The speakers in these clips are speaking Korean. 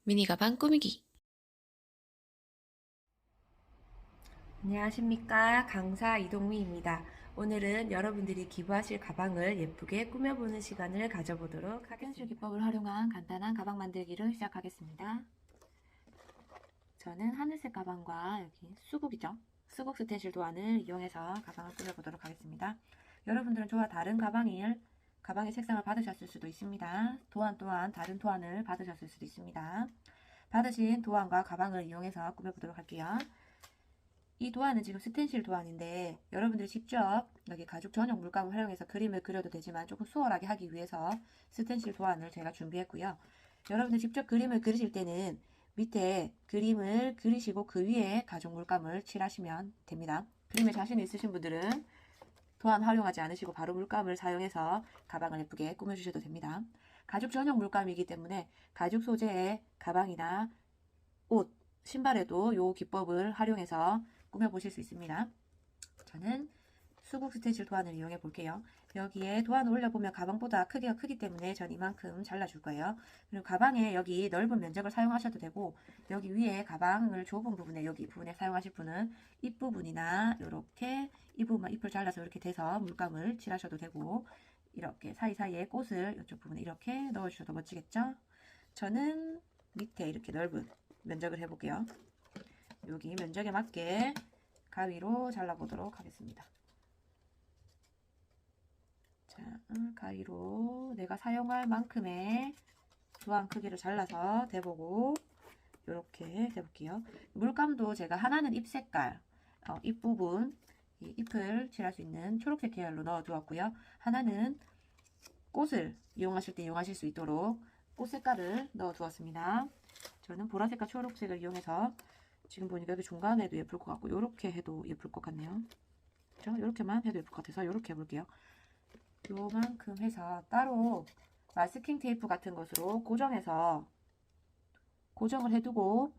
미니 가방 꾸미기. 안녕하십니까. 강사 이동미입니다. 오늘은 여러분들이 기부하실 가방을 예쁘게 꾸며보는 시간을 가져보도록 하겠습니다. 스텐실 기법을 활용한 간단한 가방 만들기를 시작하겠습니다. 저는 하늘색 가방과 여기 수국이죠. 수국 스텐실 도안을 이용해서 가방을 꾸며보도록 하겠습니다. 여러분들은 저와 다른 가방의 색상을 받으셨을 수도 있습니다. 도안 또한 다른 도안을 받으셨을 수도 있습니다. 받으신 도안과 가방을 이용해서 꾸며보도록 할게요. 이 도안은 지금 스텐실 도안인데 여러분들이 직접 여기 가죽 전용 물감을 활용해서 그림을 그려도 되지만 조금 수월하게 하기 위해서 스텐실 도안을 제가 준비했고요. 여러분들 직접 그림을 그리실 때는 밑에 그림을 그리시고 그 위에 가죽 물감을 칠하시면 됩니다. 그림에 자신 있으신 분들은 도안 활용하지 않으시고 바로 물감을 사용해서 가방을 예쁘게 꾸며주셔도 됩니다. 가죽 전용 물감이기 때문에 가죽 소재의 가방이나 옷, 신발에도 이 기법을 활용해서 꾸며보실 수 있습니다. 저는 수국 스텐실 도안을 이용해 볼게요. 여기에 도안을 올려보면 가방보다 크기가 크기 때문에 전 이만큼 잘라줄 거예요. 그리고 가방에 여기 넓은 면적을 사용하셔도 되고 여기 위에 가방을 좁은 부분에 여기 부분에 사용하실 분은 입부분이나 이렇게 이 부분만 잎을 잘라서 이렇게 돼서 물감을 칠하셔도 되고 이렇게 사이사이에 꽃을 이쪽 부분에 이렇게 넣어주셔도 멋지겠죠? 저는 밑에 이렇게 넓은 면적을 해볼게요. 여기 면적에 맞게 가위로 잘라보도록 하겠습니다. 자, 가위로 내가 사용할 만큼의 도안 크기를 잘라서 대보고 이렇게 대볼게요. 물감도 제가 하나는 잎 색깔, 잎 부분, 이 잎을 칠할 수 있는 초록색 계열로 넣어 두었고요. 하나는 꽃을 이용하실 때 이용하실 수 있도록 꽃 색깔을 넣어 두었습니다. 저는 보라색과 초록색을 이용해서 지금 보니까 여기 중간에도 예쁠 것 같고 이렇게 해도 예쁠 것 같네요. 그렇죠? 이렇게만 해도 예쁠 것 같아서 이렇게 해볼게요. 요만큼 해서 따로 마스킹 테이프 같은 것으로 고정해서 고정을 해두고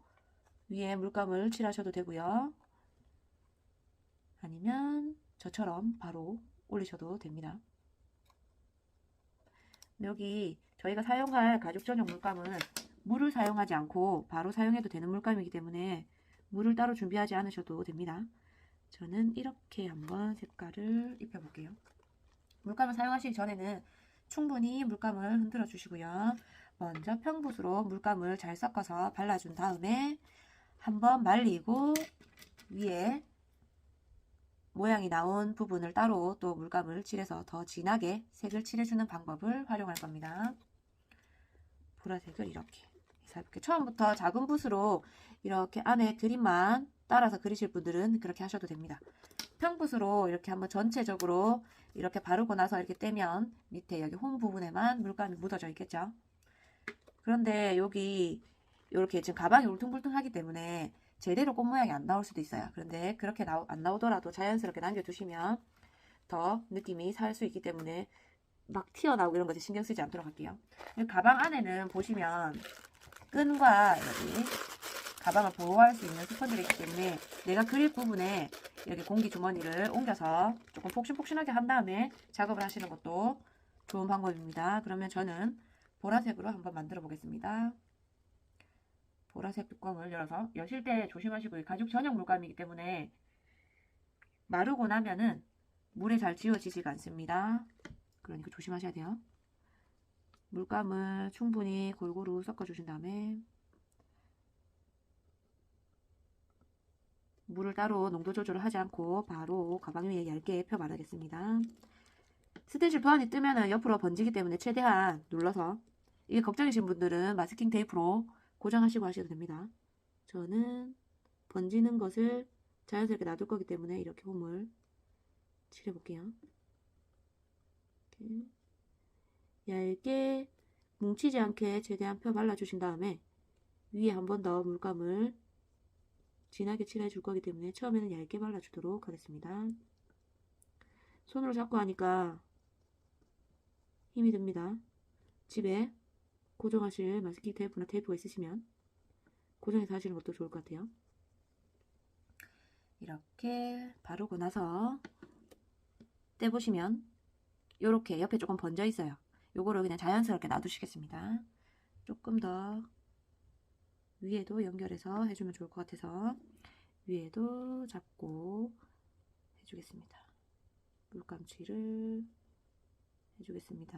위에 물감을 칠하셔도 되고요. 아니면 저처럼 바로 올리셔도 됩니다. 여기 저희가 사용할 가죽 전용 물감은 물을 사용하지 않고 바로 사용해도 되는 물감이기 때문에 물을 따로 준비하지 않으셔도 됩니다. 저는 이렇게 한번 색깔을 입혀볼게요. 물감을 사용하시기 전에는 충분히 물감을 흔들어 주시고요. 먼저 평붓으로 물감을 잘 섞어서 발라준 다음에 한번 말리고 위에 모양이 나온 부분을 따로 또 물감을 칠해서 더 진하게 색을 칠해주는 방법을 활용할 겁니다. 보라색을 이렇게 처음부터 작은 붓으로 이렇게 안에 그림만 따라서 그리실 분들은 그렇게 하셔도 됩니다. 평붓으로 이렇게 한번 전체적으로 이렇게 바르고 나서 이렇게 떼면 밑에 여기 홈 부분에만 물감이 묻어져 있겠죠. 그런데 여기 이렇게 지금 가방이 울퉁불퉁하기 때문에 제대로 꽃 모양이 안 나올 수도 있어요. 그런데 그렇게 안 나오더라도 자연스럽게 남겨두시면 더 느낌이 살 수 있기 때문에 막 튀어나오고 이런 것에 신경 쓰지 않도록 할게요. 가방 안에는 보시면 끈과 여기 가방을 보호할 수 있는 스펀지가 있기 때문에 내가 그릴 부분에 이렇게 공기 주머니를 옮겨서 조금 폭신폭신하게 한 다음에 작업을 하시는 것도 좋은 방법입니다. 그러면 저는 보라색으로 한번 만들어 보겠습니다. 보라색 뚜껑을 열어서 여실 때 조심하시고 가죽 전용 물감이기 때문에 마르고 나면은 물에 잘 지워지지가 않습니다. 그러니까 조심하셔야 돼요. 물감을 충분히 골고루 섞어주신 다음에 물을 따로 농도 조절을 하지 않고 바로 가방 위에 얇게 펴 바르겠습니다. 스텐실 도안이 뜨면 옆으로 번지기 때문에 최대한 눌러서 이게 걱정이신 분들은 마스킹 테이프로 고정하시고 하셔도 됩니다. 저는 번지는 것을 자연스럽게 놔둘 거기 때문에 이렇게 홈을 칠해볼게요. 이렇게 얇게 뭉치지 않게 최대한 펴 발라주신 다음에 위에 한 번 더 물감을 진하게 칠해줄 거기 때문에 처음에는 얇게 발라주도록 하겠습니다. 손으로 잡고 하니까 힘이 듭니다. 집에 고정하실 마스킹 테이프나 테이프가 있으시면 고정해서 하시는 것도 좋을 것 같아요. 이렇게 바르고 나서 떼보시면 이렇게 옆에 조금 번져 있어요. 요거를 그냥 자연스럽게 놔두시겠습니다. 조금 더 위에도 연결해서 해주면 좋을 것 같아서 위에도 잡고 해주겠습니다. 물감칠을 해주겠습니다.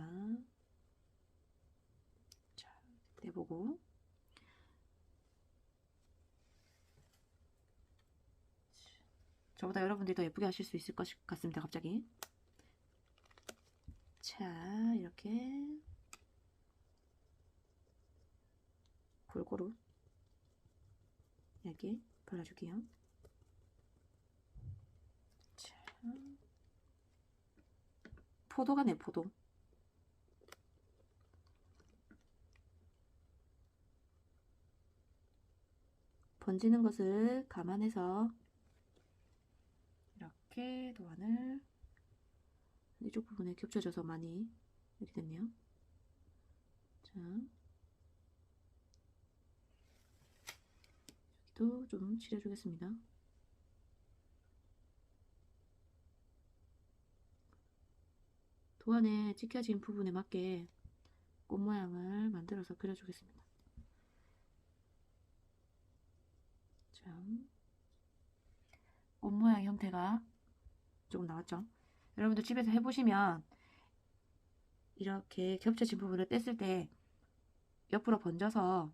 자, 떼보고 저보다 여러분들이 더 예쁘게 하실 수 있을 것 같습니다. 갑자기. 자, 이렇게 골고루 얇게 발라줄게요. 자, 포도가네, 포도. 번지는 것을 감안해서 이렇게 도안을 이쪽 부분에 겹쳐져서 많이 이렇게 됐네요. 자, 여기도 좀 칠해주겠습니다. 도안에 찍혀진 부분에 맞게 꽃 모양을 만들어서 그려주겠습니다. 자, 꽃 모양 형태가 조금 나왔죠? 여러분들 집에서 해보시면 이렇게 겹쳐진 부분을 뗐을 때 옆으로 번져서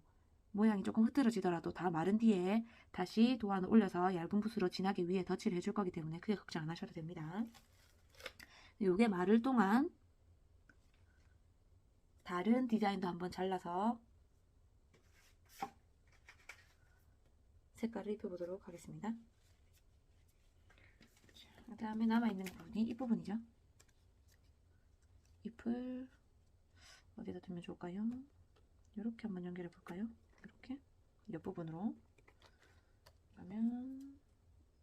모양이 조금 흐트러지더라도 다 마른 뒤에 다시 도안을 올려서 얇은 붓으로 진하게 위에 덧칠을 해줄 거기 때문에 크게 걱정 안 하셔도 됩니다. 요게 마를 동안 다른 디자인도 한번 잘라서 색깔을 입혀보도록 하겠습니다. 그 다음에 남아있는 부분이 이 부분이죠. 잎을 어디다 두면 좋을까요? 이렇게 한번 연결해 볼까요? 이렇게 옆부분으로 그러면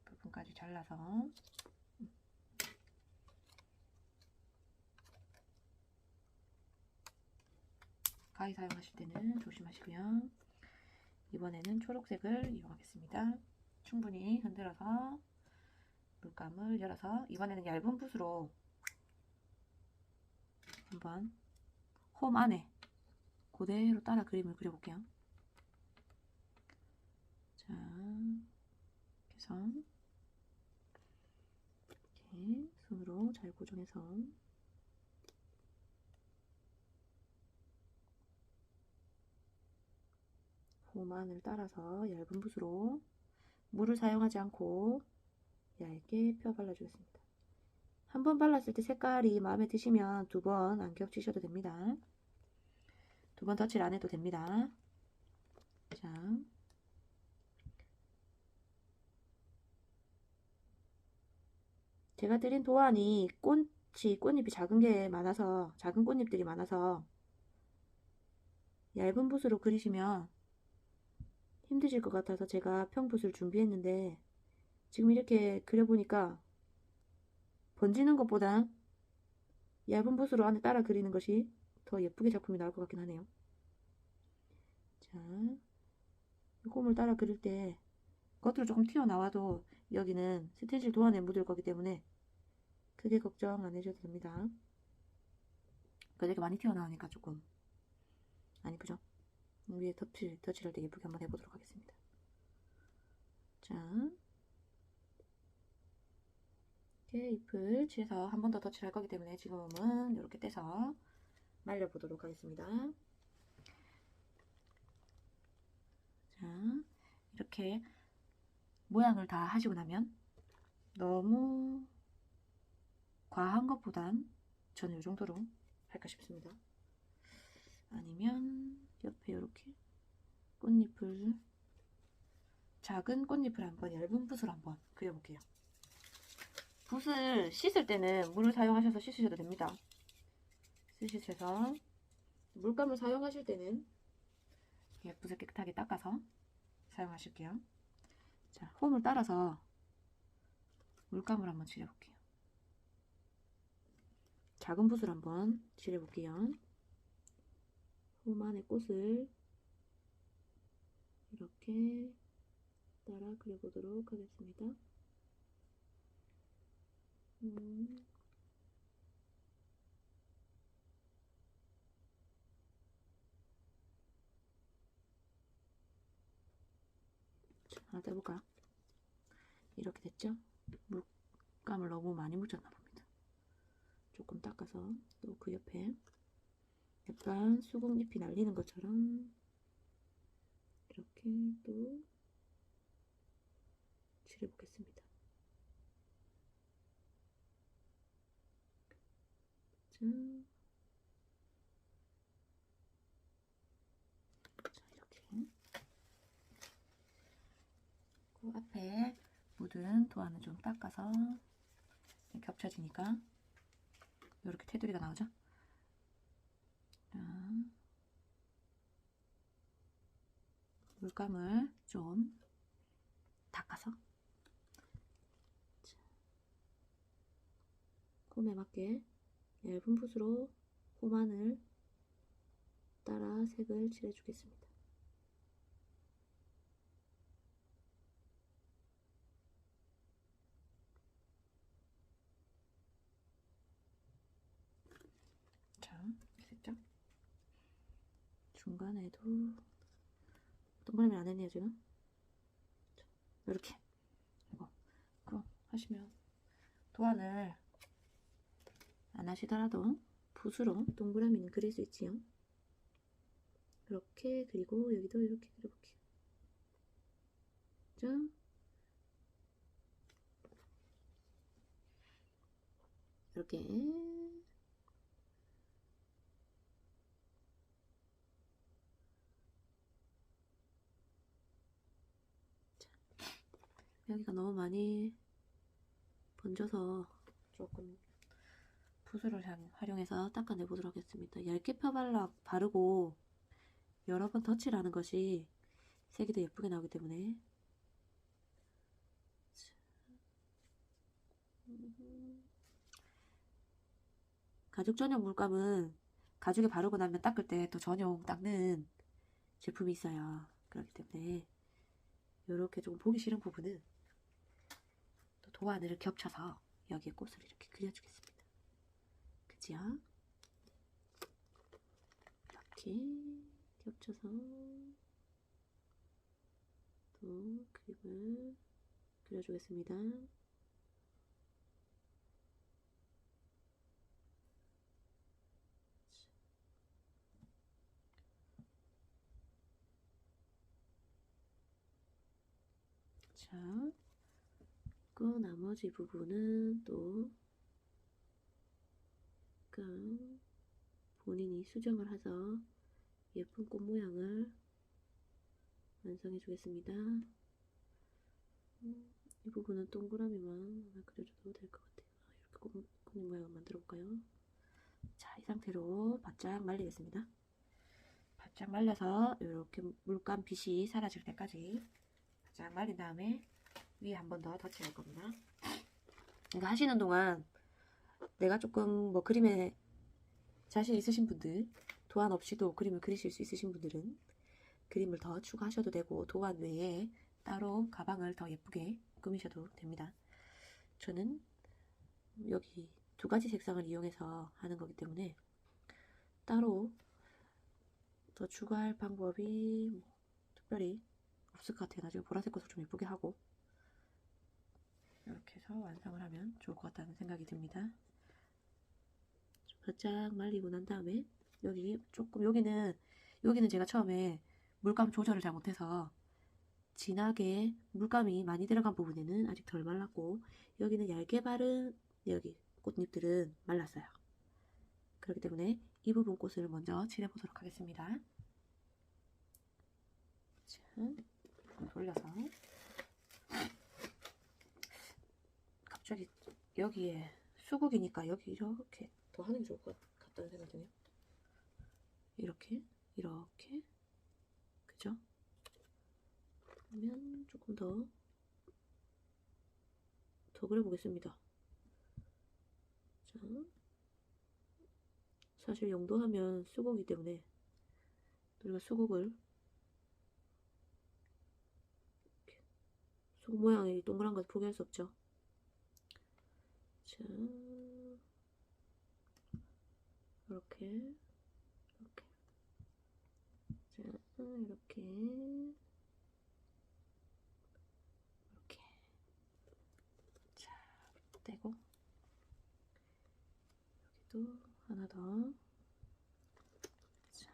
부분까지 잘라서 가위 사용하실 때는 조심하시고요. 이번에는 초록색을 이용하겠습니다. 충분히 흔들어서 물감을 열어서 이번에는 얇은 붓으로 한번 홈 안에 그대로 따라 그림을 그려볼게요. 자, 그래서 이렇게 손으로 잘 고정해서 홈 안을 따라서 얇은 붓으로 물을 사용하지 않고 얇게 펴 발라주겠습니다. 한 번 발랐을 때 색깔이 마음에 드시면 두 번 안 겹치셔도 됩니다. 두 번 덧칠 안 해도 됩니다. 자, 제가 드린 도안이 꽃잎이 작은 게 많아서 작은 꽃잎들이 많아서 얇은 붓으로 그리시면 힘드실 것 같아서 제가 평붓을 준비했는데 지금 이렇게 그려보니까 번지는 것보다 얇은 붓으로 안에 따라 그리는 것이 더 예쁘게 작품이 나올 것 같긴 하네요. 자, 홈을 따라 그릴 때 겉으로 조금 튀어나와도 여기는 스텐실 도안에 묻을 거기 때문에 크게 걱정 안 해주셔도 됩니다. 그러니까 많이 튀어나오니까 조금 안 이쁘죠? 위에 덧칠할 때 예쁘게 한번 해보도록 하겠습니다. 자, 이렇게 잎을 칠해서 한 번 더 덧칠할 거기 때문에 지금은 이렇게 떼서 말려보도록 하겠습니다. 자, 이렇게 모양을 다 하시고 나면 너무 과한 것보단 저는 이 정도로 할까 싶습니다. 아니면 옆에 이렇게 꽃잎을 작은 꽃잎을 한번 얇은 붓으로 한번 그려볼게요. 붓을 씻을 때는 물을 사용하셔서 씻으셔도 됩니다. 씻으셔서 물감을 사용하실 때는 붓을 깨끗하게 닦아서 사용하실게요. 자, 홈을 따라서 물감을 한번 칠해볼게요. 작은 붓을 한번 칠해볼게요. 홈 안에 꽃을 이렇게 따라 그려보도록 하겠습니다. 하나 떼볼까요? 이렇게 됐죠? 물감을 너무 많이 묻혔나 봅니다. 조금 닦아서 또 그 옆에 약간 수국잎이 날리는 것처럼 이렇게 또 칠해보겠습니다. 자, 이렇게 그 앞에 묻은 도안을 좀 닦아서 겹쳐지니까 이렇게 테두리가 나오죠. 자, 물감을 좀 닦아서 홈에 맞게 얇은 붓으로 홈안을 따라 색을 칠해주겠습니다. 자, 됐죠? 중간에도 동그라미 안 했네요 지금. 자, 이렇게 이거 그럼 하시면 도안을 안 하시더라도 붓으로 동그라미는 그릴 수 있지요. 이렇게 그리고 여기도 이렇게 그려볼게요. 자, 이렇게 자, 여기가 너무 많이 번져서 조금 붓을 활용해서 닦아내 보도록 하겠습니다. 얇게 바르고 여러 번 덧칠하는 것이 색이 더 예쁘게 나오기 때문에 가죽 전용 물감은 가죽에 바르고 나면 닦을 때 또 전용 닦는 제품이 있어요. 그렇기 때문에 이렇게 좀 보기 싫은 부분은 또 도안을 겹쳐서 여기에 꽃을 이렇게 그려주겠습니다. 그죠? 이렇게 겹쳐서 또 그림을 그려주겠습니다. 자, 그 나머지 부분은 또 약간 본인이 수정을 해서 예쁜 꽃 모양을 완성해 주겠습니다. 이 부분은 동그라미만 하나 그려줘도 될 것 같아요. 이렇게 꽃 모양을 만들어 볼까요? 자, 이 상태로 바짝 말리겠습니다. 바짝 말려서 이렇게 물감 빛이 사라질 때까지 바짝 말린 다음에 위에 한 번 더 덧칠할 겁니다. 이거 하시는 동안 내가 조금 뭐 그림에 자신 있으신 분들, 도안 없이도 그림을 그리실 수 있으신 분들은 그림을 더 추가하셔도 되고 도안 외에 따로 가방을 더 예쁘게 꾸미셔도 됩니다. 저는 여기 두 가지 색상을 이용해서 하는 거기 때문에 따로 더 추가할 방법이 뭐 특별히 없을 것 같아요. 나중에 보라색 것을 좀 예쁘게 하고 이렇게 해서 완성을 하면 좋을 것 같다는 생각이 듭니다. 바짝 말리고 난 다음에 여기 조금 여기는 제가 처음에 물감 조절을 잘못해서 진하게 물감이 많이 들어간 부분에는 아직 덜 말랐고 여기는 얇게 바른 여기 꽃잎들은 말랐어요. 그렇기 때문에 이 부분 꽃을 먼저 칠해 보도록 하겠습니다. 자, 돌려서 갑자기 여기에 수국이니까 여기 이렇게 더 하는 게 좋을 것 같다는 생각이 드네요. 이렇게 그죠? 그러면 조금 더 그려보겠습니다. 자, 사실 영도하면 수국이기 때문에 우리가 수국 모양이 동그란 것 포기할 수 없죠. 자, 이렇게 자, 이렇게 또 하나 더. 자.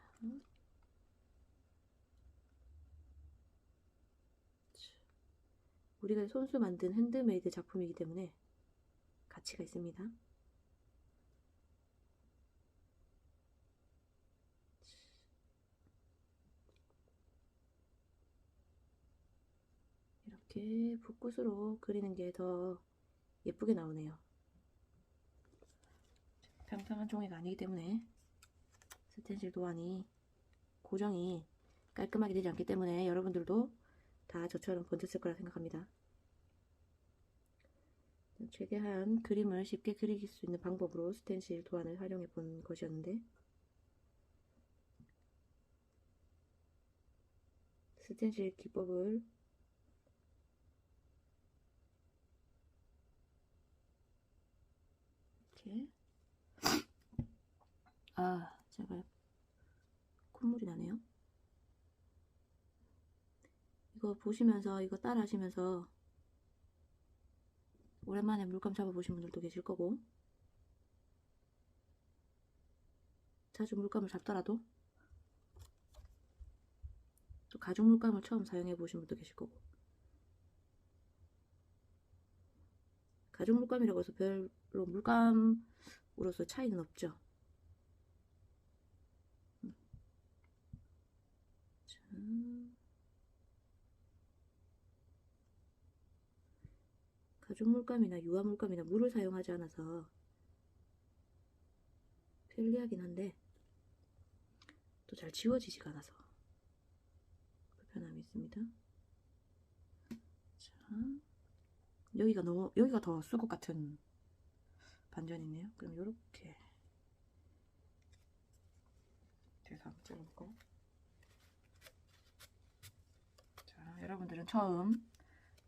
우리가 손수 만든 핸드메이드 작품이기 때문에 가치가 있습니다. 이렇게 붓붓으로 그리는 게 더 예쁘게 나오네요. 평평한 종이가 아니기 때문에 스텐실 도안이 고정이 깔끔하게 되지 않기 때문에 여러분들도 다 저처럼 번졌을 거라 생각합니다. 최대한 그림을 쉽게 그릴 수 있는 방법으로 스텐실 도안을 활용해 본 것이었는데, 스텐실 기법을 이렇게, 제가 콧물이 나네요. 이거 보시면서, 이거 따라 하시면서 오랜만에 물감 잡아보신 분들도 계실 거고, 자주 물감을 잡더라도 또 가죽 물감을 처음 사용해 보신 분도 계실 거고, 가죽 물감이라고 해서 별로 물감으로서 차이는 없죠. 자, 가죽 물감이나 유화 물감이나 물을 사용하지 않아서 편리하긴 한데 또 잘 지워지지가 않아서 불편함이 있습니다. 자, 여기가 더 수국 같은 반전이네요. 그럼 요렇게 뒤에서 한번 찍어볼까? 자, 여러분들은 처음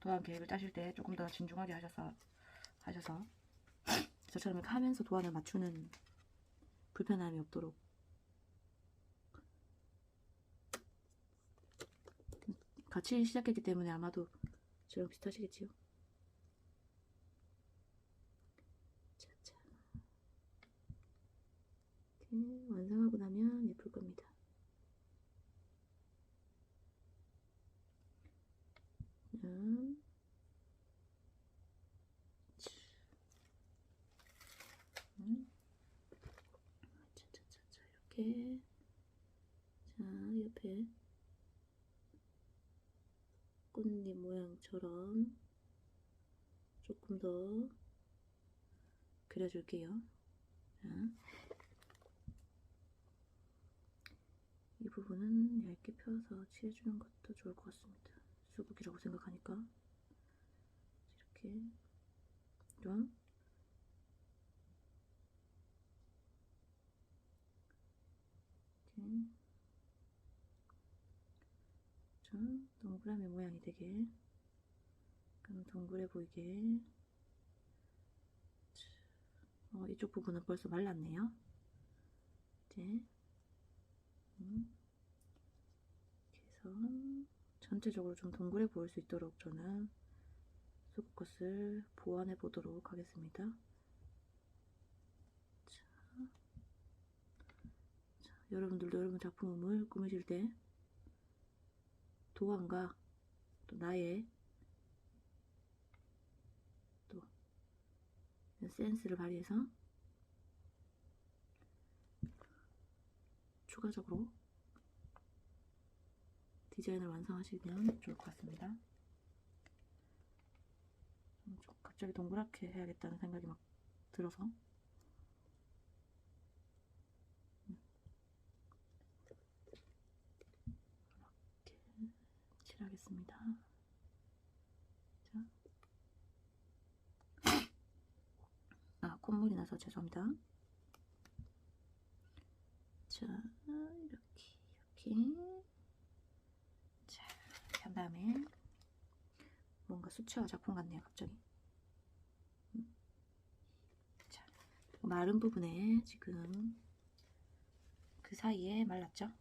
도안 계획을 짜실 때 조금 더 진중하게 하셔서 저처럼 이렇게 하면서 도안을 맞추는 불편함이 없도록 같이 시작했기 때문에 아마도 저랑 비슷하시겠지요. 자자, 이렇게 완성하고 나면 예쁠 겁니다. 차차차차 이렇게, 자, 옆에 꽃잎 모양처럼 조금 더 그려줄게요. 자, 이 부분은 얇게 펴서 칠해주는 것도 좋을 것 같습니다. 수국이라고 생각하니까 이렇게 좀 동그라미 모양이 되게, 그럼 동그래 보이게. 이쪽 부분은 벌써 말랐네요. 이제 이렇게 해서 전체적으로 좀 동그래 보일 수 있도록 저는 수국꽃을 보완해 보도록 하겠습니다. 자, 여러분들도 여러분 작품을 꾸미실 때 도안과 또 나의 또 센스를 발휘해서 추가적으로 디자인을 완성하시면 좋을 것 같습니다. 갑자기 동그랗게 해야겠다는 생각이 막 들어서 이렇게 칠하겠습니다. 자, 콧물이 나서 죄송합니다. 자, 이렇게 자, 이렇게 한 다음에 뭔가 수채화 작품 같네요, 갑자기. 자, 마른 부분에 지금 그 사이에 말랐죠?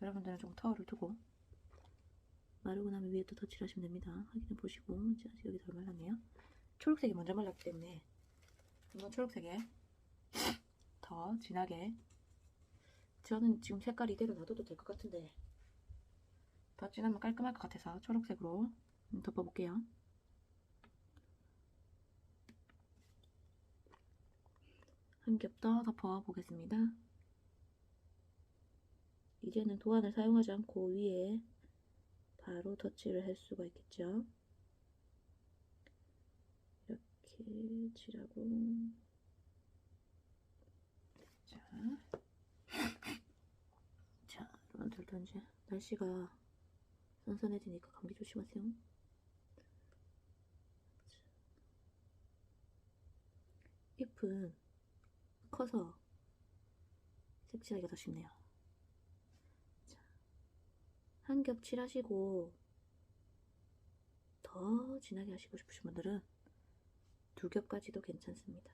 여러분들은 좀 터울을 두고 마르고 나면 위에 또 덧칠을 하시면 됩니다. 확인해 보시고. 자, 여기 덜 말랐네요. 초록색이 먼저 말랐기 때문에 이건 초록색에 더 진하게, 저는 지금 색깔 이대로 놔둬도 될 것 같은데 더 진하면 깔끔할 것 같아서 초록색으로 덮어볼게요. 한 겹 더 덮어보겠습니다. 이제는 도안을 사용하지 않고 위에 바로 덧칠을 할 수가 있겠죠. 이렇게 칠하고, 자, 여러분들도 이제 날씨가 선선해지니까 감기 조심하세요. 잎은 커서 색칠하기가 더 쉽네요. 한 겹 칠하시고 더 진하게 하시고 싶으신 분들은 두 겹까지도 괜찮습니다.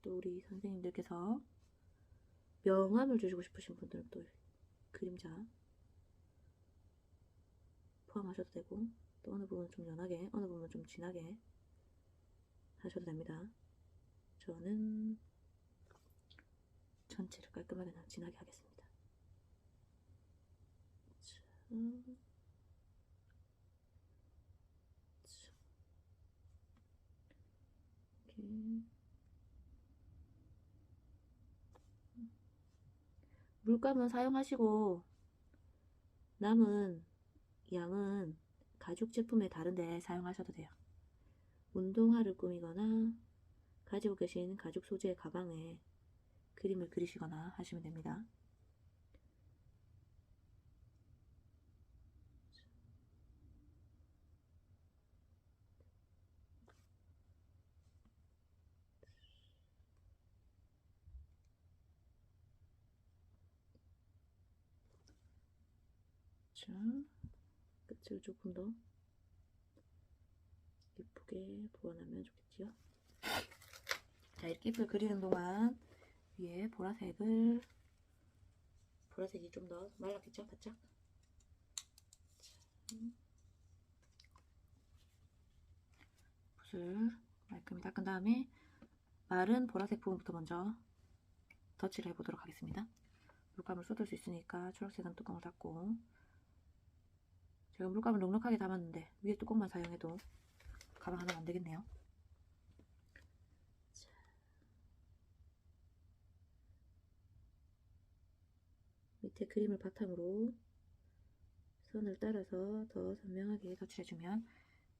또 우리 선생님들께서 명암을 주시고 싶으신 분들은 또 그림자 포함하셔도 되고, 또 어느 부분은 좀 연하게, 어느 부분은 좀 진하게 하셔도 됩니다. 저는 전체를 깔끔하게 진하게 하겠습니다. 이렇게 물감은 사용하시고 남은 양은 가죽 제품에 다른데 사용하셔도 돼요. 운동화를 꾸미거나 가지고 계신 가죽 소재의 가방에 그림을 그리시거나 하시면 됩니다. 자, 끝을 조금 더 예쁘게 보완하면 좋겠지요. 자, 이렇게 잎을 그리는 동안 위에 보라색이 좀 더 말랐겠죠? 바짝? 붓을 말끔히 닦은 다음에 마른 보라색 부분부터 먼저 덧칠을 해보도록 하겠습니다. 물감을 쏟을 수 있으니까 초록색은 뚜껑을 닫고, 제가 물감을 넉넉하게 담았는데 위에 뚜껑만 사용해도 가방 하나 안되겠네요. 밑에 그림을 바탕으로 선을 따라서 더 선명하게 덧칠해주면,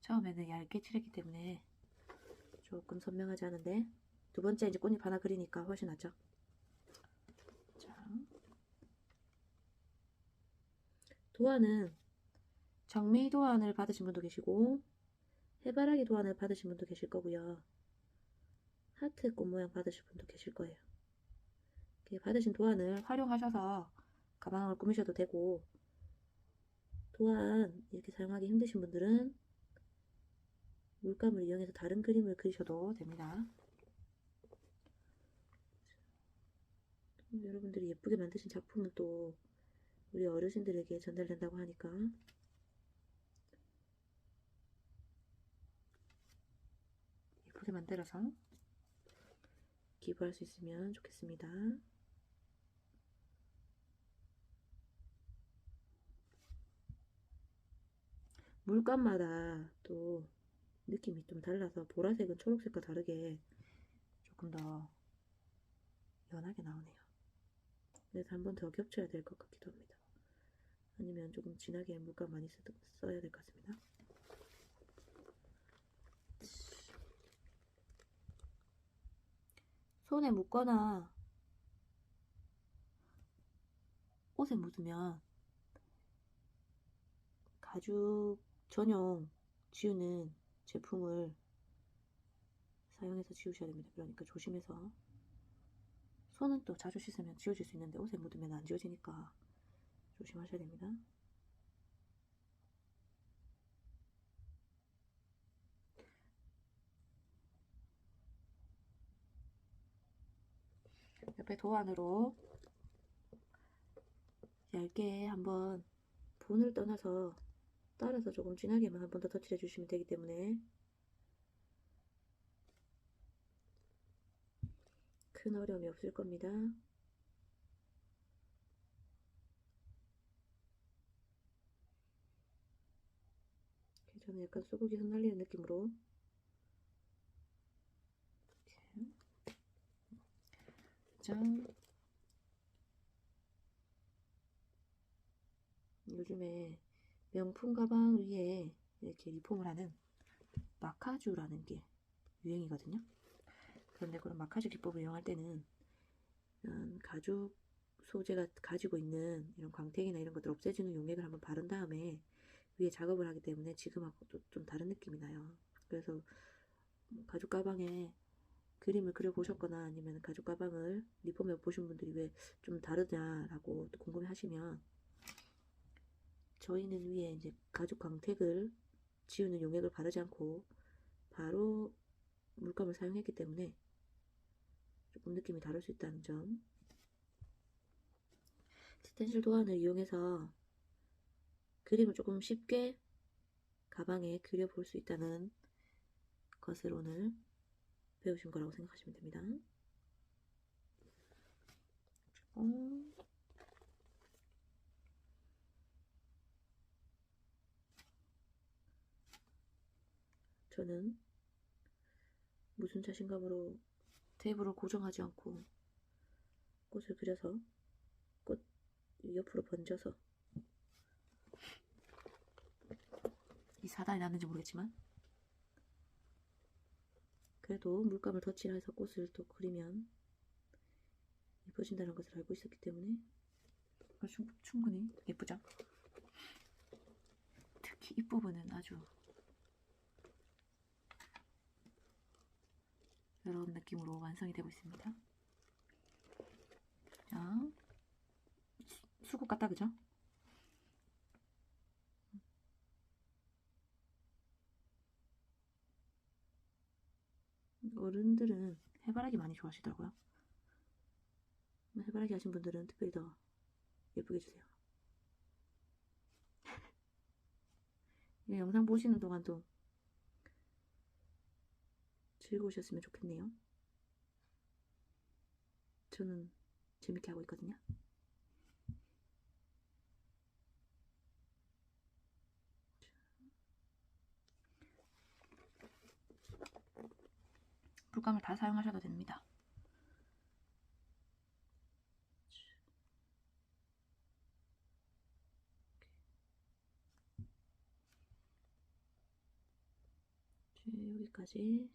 처음에는 얇게 칠했기 때문에 조금 선명하지 않은데 두 번째 이제 꽃잎 하나 그리니까 훨씬 낫죠. 자, 도안은 정미 도안을 받으신 분도 계시고 해바라기 도안을 받으신 분도 계실 거고요. 하트 꽃 모양 받으실 분도 계실 거예요. 이렇게 받으신 도안을 활용하셔서 가방을 꾸미셔도 되고, 도안 이렇게 사용하기 힘드신 분들은 물감을 이용해서 다른 그림을 그리셔도 됩니다. 여러분들이 예쁘게 만드신 작품은 또 우리 어르신들에게 전달된다고 하니까 예쁘게 만들어서 기부할 수 있으면 좋겠습니다. 물감마다 또 느낌이 좀 달라서 보라색은 초록색과 다르게 조금 더 연하게 나오네요. 그래서 한 번 더 겹쳐야 될 것 같기도 합니다. 아니면 조금 진하게 물감 많이 써야 될 것 같습니다. 손에 묻거나 옷에 묻으면 가죽 전용 지우는 제품을 사용해서 지우셔야 됩니다. 그러니까 조심해서, 손은 또 자주 씻으면 지워질 수 있는데 옷에 묻으면 안 지워지니까 조심하셔야 됩니다. 옆에 도안으로 얇게 한번 본을 떠나서 따라서 조금 진하게만 한 번 더 덧칠해 주시면 되기 때문에 큰 어려움이 없을 겁니다. 저는 약간 소고기 흩날리는 느낌으로 짠. 요즘에 명품 가방 위에 이렇게 리폼을 하는 마카주라는 게 유행이거든요. 그런데 그런 마카주 기법을 이용할 때는 가죽 소재가 가지고 있는 이런 광택이나 이런 것들 없애주는 용액을 한번 바른 다음에 위에 작업을 하기 때문에 지금하고 좀 다른 느낌이 나요. 그래서 가죽 가방에 그림을 그려보셨거나 아니면 가죽 가방을 리폼해 보신 분들이 왜 좀 다르냐라고 궁금해 하시면, 저희는 위에 이제 가죽 광택을 지우는 용액을 바르지 않고 바로 물감을 사용했기 때문에 조금 느낌이 다를 수 있다는 점. 스텐실 도안을 이용해서 그림을 조금 쉽게 가방에 그려볼 수 있다는 것을 오늘 배우신 거라고 생각하시면 됩니다. 저는 무슨 자신감으로 테이블을 고정하지 않고 꽃을 그려서 꽃 옆으로 번져서, 이 사단이 났는지 모르겠지만 그래도 물감을 덧칠해서 꽃을 또 그리면 예뻐진다는 것을 알고 있었기 때문에 충분히 예쁘죠. 특히 이 부분은 아주 이런 느낌으로 완성이 되고 있습니다. 자, 수국 같다, 그죠? 어른들은 해바라기 많이 좋아하시더라고요. 해바라기 하신 분들은 특별히 더 예쁘게 해주세요. 이 영상 보시는 동안도 즐거우셨으면 좋겠네요. 저는 재밌게 하고 있거든요. 물감을 다 사용하셔도 됩니다. 여기까지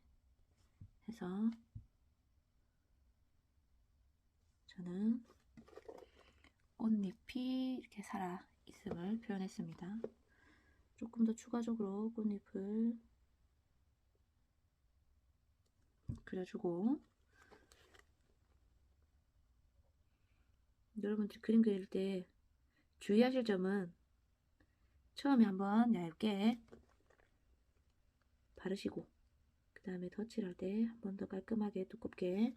해서 저는 꽃잎이 이렇게 살아 있음을 표현했습니다. 조금 더 추가적으로 꽃잎을 그려주고, 여러분들 그림 그릴 때 주의하실 점은 처음에 한번 얇게 바르시고 그 다음에 덧칠할 때 한 번 더 깔끔하게 두껍게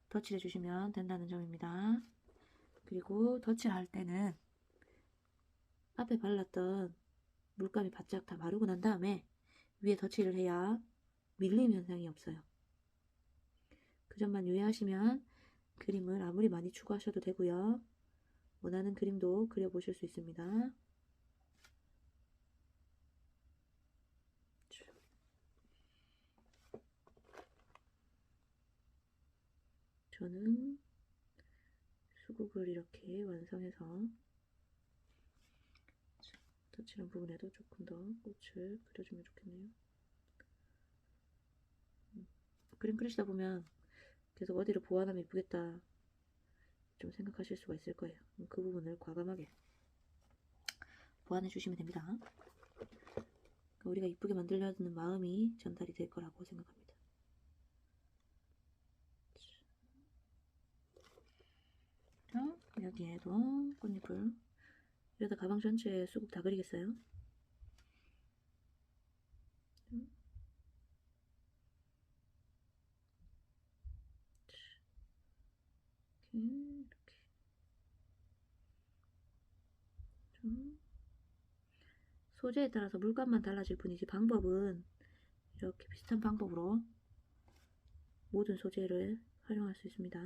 덧칠해 주시면 된다는 점입니다. 그리고 덧칠할 때는 앞에 발랐던 물감이 바짝 다 마르고 난 다음에 위에 덧칠을 해야 밀림 현상이 없어요. 그 점만 유의하시면 그림을 아무리 많이 추가하셔도 되고요. 원하는 그림도 그려보실 수 있습니다. 저는 수국을 이렇게 완성해서 덧칠한 부분에도 조금 더 꽃을 그려주면 좋겠네요. 그림 그리시다 보면 계속 어디를 보완하면 이쁘겠다 좀 생각하실 수가 있을 거예요. 그 부분을 과감하게 보완해 주시면 됩니다. 우리가 이쁘게 만들려는 마음이 전달이 될 거라고 생각합니다. 자, 여기에도 꽃잎을, 이러다 가방 전체에 수국 다 그리겠어요? 이렇게 소재에 따라서 물감만 달라질 뿐이지 방법은 이렇게 비슷한 방법으로 모든 소재를 활용할 수 있습니다.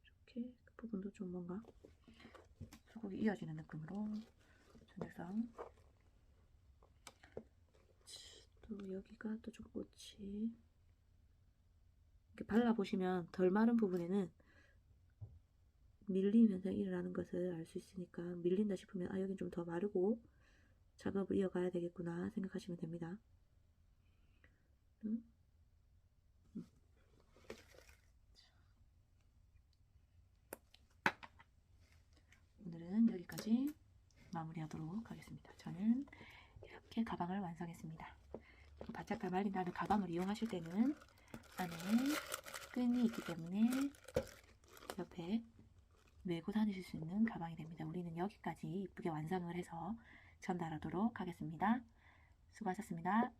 이렇게 그 부분도 좀 뭔가 수국이 이어지는 느낌으로 전액상. 또 여기가 또 좀 꽃이 이렇게 발라보시면 덜 마른 부분에는 밀림 현상이 일어나는 것을 알 수 있으니까 밀린다 싶으면 아 여긴 좀 더 마르고 작업을 이어가야 되겠구나 생각하시면 됩니다. 오늘은 여기까지 마무리하도록 하겠습니다. 저는 이렇게 가방을 완성했습니다. 바짝 다 말린 다음에 가방을 이용하실 때는 안에 끈이 있기 때문에 옆에 메고 다니실 수 있는 가방이 됩니다. 우리는 여기까지 이쁘게 완성을 해서 전달하도록 하겠습니다. 수고하셨습니다.